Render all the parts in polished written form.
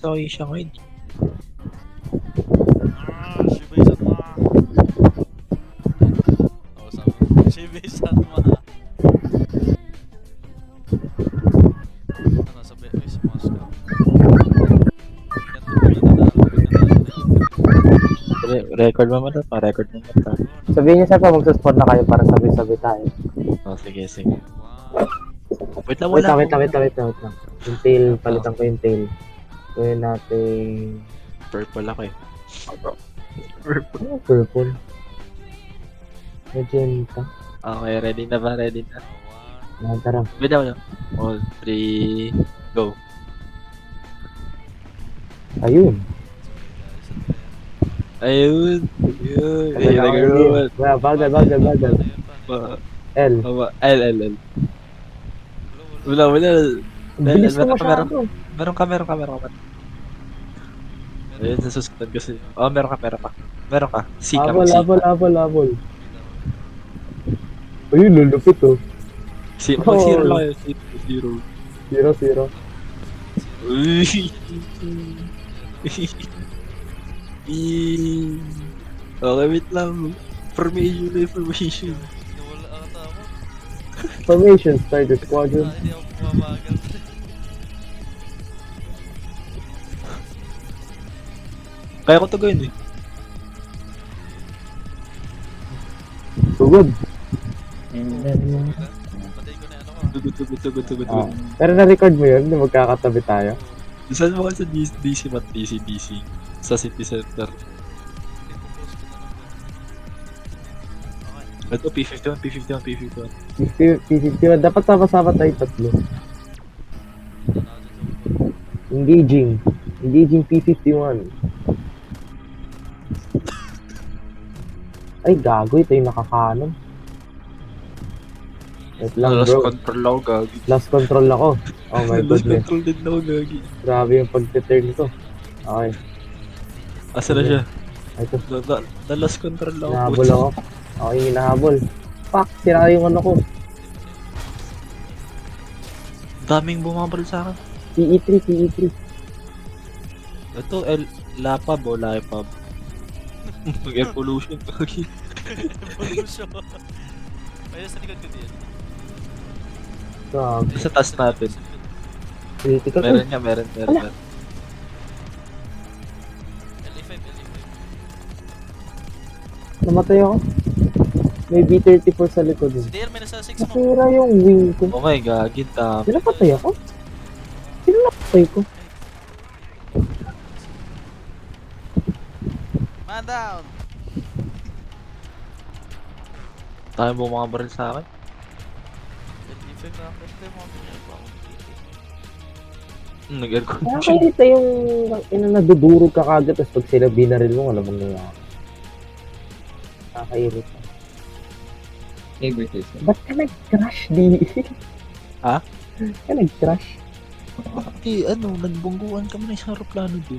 sa Asia ngayon. Shibay-san-ma. Oo, sabi mo. Shibay-san-ma. Ano, sabi, ay, sumasok ka. Record mo na pa, record mo na. Sabihin niyo sir pa magsusport na kayo para sabay-sabay tayo. Oh, sige, sige. Wow. Wait lang, Wait wala. lang. Yung tail, palitan ko yung tail. Gawin natin... Purple ako eh. Ano purple? Magenta. Okay, ready na ba? Ready na. Tara. Wait lang. All, 3, go. Ayun. Ayun. Ayun. Ayun, Ayun. bagal. L. L. Wala. Ang bilis ko masyado. Meron ka. Ayun, sa susunod kasi. Oh, meron ka. C ka. Habol. Ayun, lulupit oh. Mag-zero lang yun. Zero. 0. Uy. Okay, wait lang. Formation. Nawala ang tama. Formation, start the squadron. Hindi ako bumabagal. Kaya ko to gawin eh. Sugod. Patay ko na ano ko. Tugod. Pero na-record mo yun, hindi magkakatabi tayo. Saan mo ka sa DC mat DC? Sa city center. Ito, P51. P51, dapat sama-sama tayo tatlo. Engaging P51. Ay, gago, ito yung nakakanon. Wait lang, Lost bro. control ako, gagi. Last control ako. Oh my Lost goodness. control din ako, gagi. Grabe yung pag-turn ko. Okay. Asa na siya? Ito, Na-lost control ako. hinahabol ako. Okay, hinahabol. Fuck, sira yung ano ko. Daming bumabal sa akin. PE3. Ito, lapab o lapab. Air pollution, gagi. Evolution. Ayun, sa likod ko din. Grabe. Sa taas natin. Critical. Meron nga, meron. LE5. Namatay ako. May B34 sa likod Si yun. DL, may nasa 6 mo. Nasira yung wing ko. Oh my god, ginta. Pinapatay ako? Pinapatay ko? Man down! Tayo bumabaril sa akin. LE5 na ako. Ito mo. Nag-air condition. Nakakita yung nadudurog ka kagad tapos pag sila binaril mo, wala mong nangyayari. Nakakairit. Ba't ka nag-crash, di? Ha? Ka nag-crash? Nagbungguan kami ng isang aeroplano dun.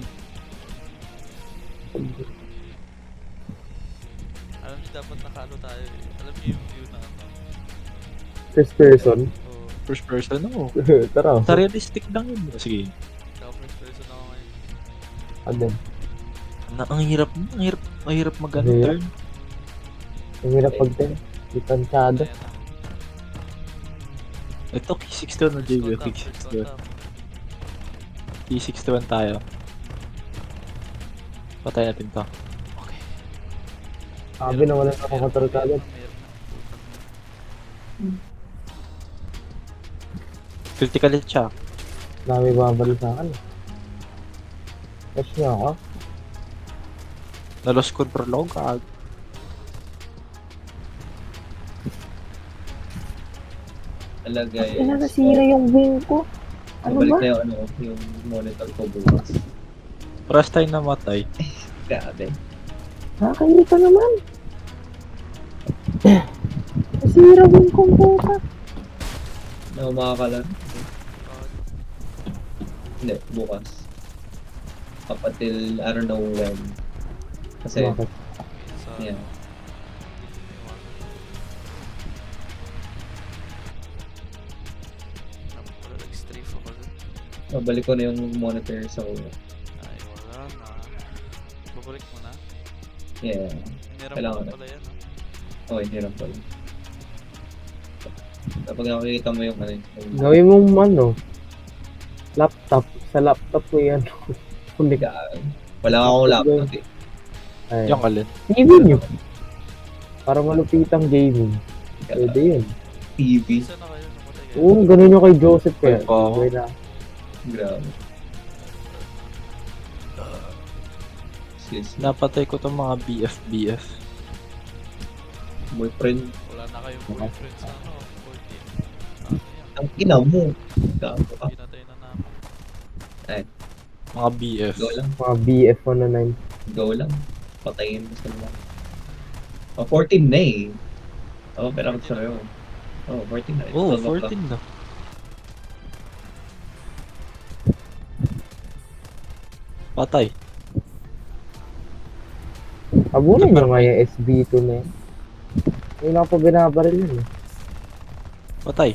Alam niyo, dapat nakano tayo eh. Alam niyo yung view na ano. First person? Oo. First person, no? Tara. Sa realistic lang yun. Sige. Ikaw first person ako ngayon. Ano? Ang hirap mag-ano Hirap. turn. Ang hirap pag-ten. Ditansyado. Ayan na. Ito, K61 na JB. First K61. on top. K61 tayo. Patay natin to. Okay. Sabi na wala na control kagad. Critical hit siya. Dami babali sa akin. Catch niya ako. Na-lost control ako kaag. Alagay. Nasira yung wing ko. Ano Balik ba? na yung monitor ko bukas. Paras tayo namatay. Grabe. Nakakaili ka naman. Nasira wing kong puta. Makakalan. Hindi, bukas. Up until, I don't know when. Kasi, Bakit? Sa... yeah. Dapat pala nag-strafe ako dun. Babalik ko na yung monitor sa ulo. Ay, wala na. Babalik mo na. Yeah. Hiniram Kailangan mo na. pala yan, no? Oh, hirap pala. Kapag nakikita mo yung ano, yung Gawin mong ano, laptop. Sa laptop mo yan. Kunig. wala akong laptop eh. Ay, Yung alin. TV nyo. Para malupitang gaming. Pwede yun. TV. Isa na kayo, namatay kayo. Oo, ganun yung kay Joseph kaya. Ay, pa. Okay na. Grabe. Sis, Napatay ko tong mga BF. boyfriend. Wala na kayong boyfriend sa ano, 14. Ano yan? Ang ina mo. Gago ka. Pinatay na namin. Mga BF. Go lang. Mga BF109. Go lang. Patayin mo sila. Oh, 14 na eh. Oh, pero ako sa'yo. Oh, 14 na. Oh, 12 o'clock. 14 na. Patay. Abunan nyo nga yung SB2 na yan. Hindi na ako pa binabaril yun eh. Patay.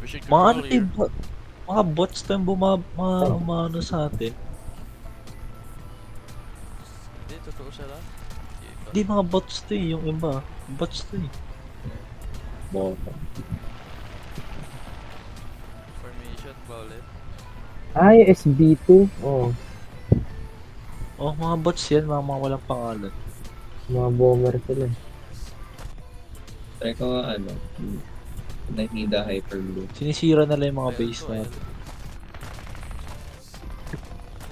Mission Mga ano control here. mga bots to yung umano sa atin. Hindi, totoo siya lang. Hindi mga bots to eh, yung iba. Bots to eh. Bota. Formation ba ulit? Ay, SB2. Oh, Oh, mga bots yan, mga walang pangalan. mga bomber sila. Try ko ano. Nahida hyperblue. Sinisira na lang yung mga Ayun base to, natin.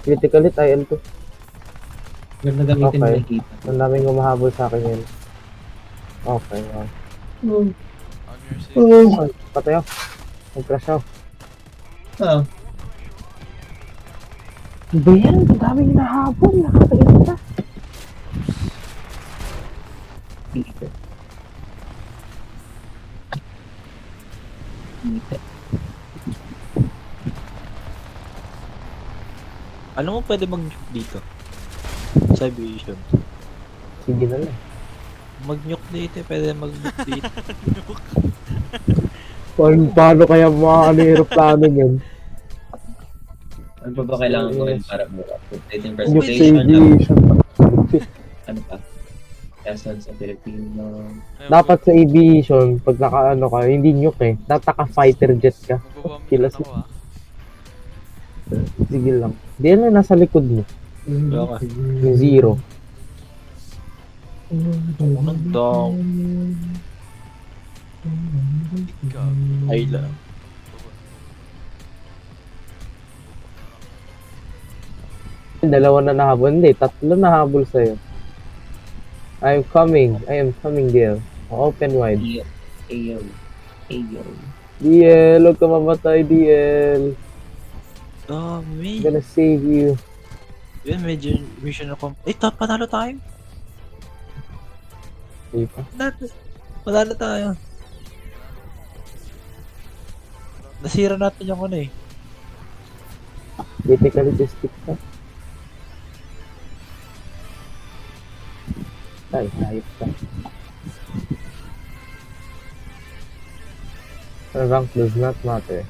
Critical hit, IL2. Ganda gamitin Okay. ng hita. Ang daming humahabol sa akin yun. Okay, wow. On your six. Ay, patay ako. Nag-crash ako. Ah, Ano ba yan? Ang daming nahabol. Nakakainta. hita. Hita. Ano mo pwede mag-nuke dito? Sa aviation. Sige na lang. Mag-nuke dito, pwede mag-nuke dito. Paano kaya mga ano yung aeroplano yun? Ano pa ba kailangan gawin para mo update yung Nuke presentation? aviation. Ano pa? Essence sa Filipino. Ayun, Dapat sa aviation, pag naka-ano ka, hindi nuke eh. Tataka fighter jet ka. Magbabomb Kila na ako ah. Sige lang. Di ano, nasa likod mo. Kaya ka. Yung zero. Unang down. Ikaw. Ay lang. Dalawa na nahabol. Hindi, tatlo nahabol sa'yo. I am coming dear. Open wide. Ayo. Ayo. DL, huwag ka mamatay, DL. Dami. I'm gonna save you. Yun, medyo mission na panalo tayo. Sige pa. Panalo tayo. Nasira natin yung ano eh. Critically distinct ka. Ay, ayos ka. Rank does not matter.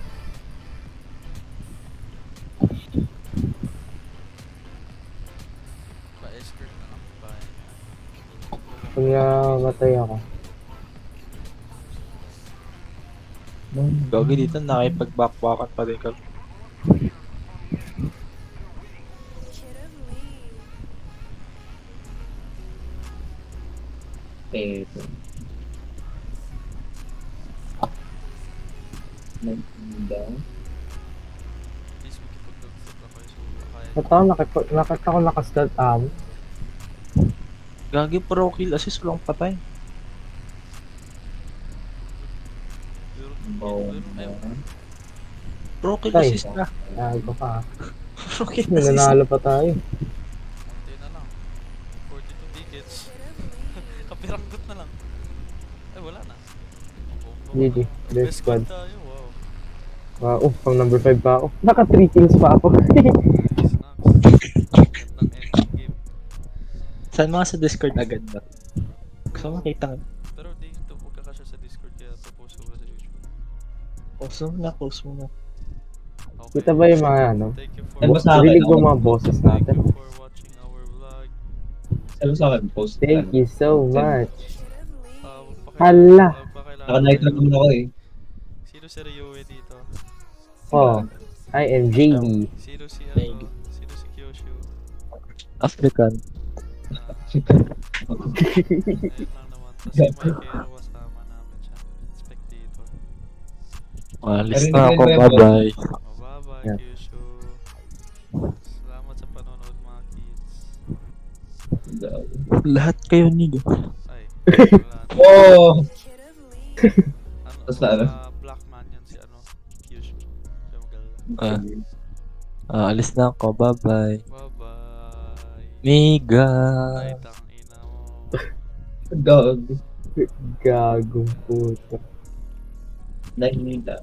Pa-escort na ako pa. Pag namatay ako. Gagi dito, nakipag-backpackan pa din kami. Pero. Nagtinda. Please makipag-load ako so kaya. Ba't ako nakita ko nakastart amo? Gagi pro kill assist, walang patay. Pro kill Tay. assist na. Gago ka. Pro kill assist. Nanalo pa tayo. Konti na lang. 42 tickets. Kapiranggot na lang. Ay, wala na. GG. Best Best squad. squad tayo, wow. Wow, pang number 5 pa ako. Naka 3 kills pa ako. Nice, nice. Gandang ending game. Saan mga sa Discord agad ba? Gusto ko makita. Pero di ito magkakasya sa Discord kaya propose ko sa YouTube. Close mo na, close mo na. Okay. Kita ba yung mga ano? Thank you for Ano ba sa akin? Rinig mo mga boses Thank natin. you for watching our vlog. Ano sa akin? Post. Thank you so much. Pakailangan- Hala. pakailangan Naka-nitro tayo- naman ako eh. Sino si Ryue dito? Oh, I am JD. Sino si Thank ano? Sino si Kyoshu? African. Ayun lang naman. Tapos si Mikero kasama namin siya. Spectator. Alis Narinig na ko ako, yung bye-bye. Oh, bye-bye, Yeah. Kyoshu. Salamat sa panonood mga kids. Lahat kayo nigo. Ay, wala na. Oh! Ano, Tapos na ano? Black man yan si ano, Kyoshu. Siya magaling. Alis na ako, bye-bye. Bye-bye. Mega. Ay, tangina mo. Dog. Gagong puto. Nahinila.